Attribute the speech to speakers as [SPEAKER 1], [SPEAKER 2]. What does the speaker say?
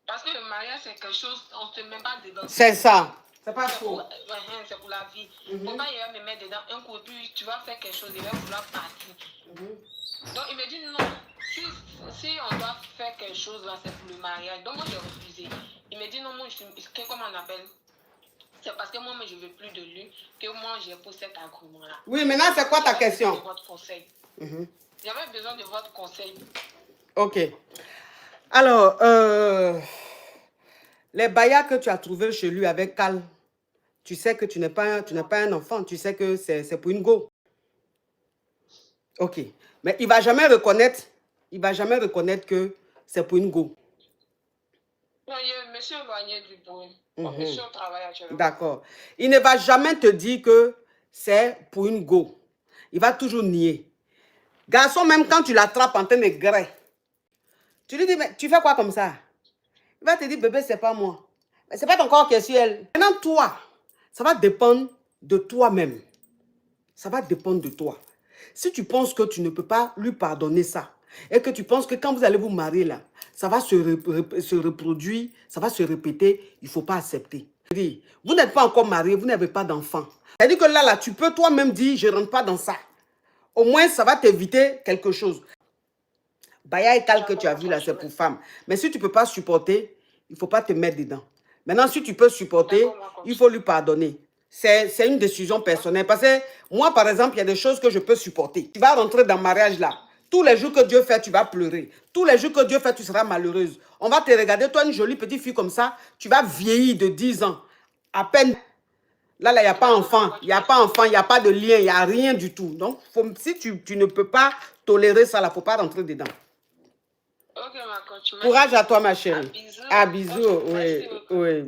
[SPEAKER 1] Parce que le mariage, c'est quelque chose, on ne se met pas dedans.
[SPEAKER 2] C'est ça. C'est pas faux.
[SPEAKER 1] C'est pour la vie. Il ne faut pas y me mettre dedans un coup, puis tu vas faire quelque chose, il va vouloir partir. Donc, il me dit non. Si on doit faire quelque chose là, c'est pour le mariage. Donc, moi, j'ai refusé. Il me dit non, moi, comment on appelle? C'est parce que moi, je ne veux plus de lui que moi, j'ai posé cet argument-là.
[SPEAKER 2] Oui, maintenant, c'est quoi ta question?
[SPEAKER 1] De votre conseil. J'avais besoin de votre conseil.
[SPEAKER 2] Ok. Alors, les baillards que tu as trouvés chez lui avec Cal, tu sais que tu n'es pas un enfant. Tu sais que c'est pour une go. Ok. Mais il ne va jamais reconnaître que c'est pour une go.
[SPEAKER 1] Non, monsieur éloigné du bruit. Monsieur travaille actuellement.
[SPEAKER 2] D'accord. Il ne va jamais te dire que c'est pour une go. Il va toujours nier. Garçon, même quand tu l'attrapes en train de grès, tu lui dis, mais tu fais quoi comme ça? Il va te dire, bébé, c'est pas moi. Mais c'est pas ton corps qui est sur elle. Maintenant, toi, ça va dépendre de toi-même. Ça va dépendre de toi. Si tu penses que tu ne peux pas lui pardonner ça, et que tu penses que quand vous allez vous marier là, ça va se reproduire, ça va se répéter, il ne faut pas accepter. Vous n'êtes pas encore marié, vous n'avez pas d'enfant. C'est-à-dire que là, tu peux toi-même dire, je ne rentre pas dans ça. Au moins, ça va t'éviter quelque chose. Baya et Cal que tu as vu là, c'est pour femmes. Mais si tu ne peux pas supporter, il ne faut pas te mettre dedans. Maintenant, si tu peux supporter, il faut lui pardonner. C'est une décision personnelle. Parce que moi, par exemple, il y a des choses que je peux supporter. Tu vas rentrer dans le mariage là. Tous les jours que Dieu fait, tu vas pleurer. Tous les jours que Dieu fait, tu seras malheureuse. On va te regarder, toi, une jolie petite fille comme ça, tu vas vieillir de 10 ans. À peine. Là, il n'y a pas enfant. Il n'y a pas enfant, il n'y a pas de lien, il n'y a rien du tout. Donc, si tu ne peux pas tolérer ça, il ne faut pas rentrer dedans.
[SPEAKER 1] Ok, ma coach.
[SPEAKER 2] Courage à toi, ma chérie.
[SPEAKER 1] Bisous.
[SPEAKER 2] Ah, bisous. Oui, bisous.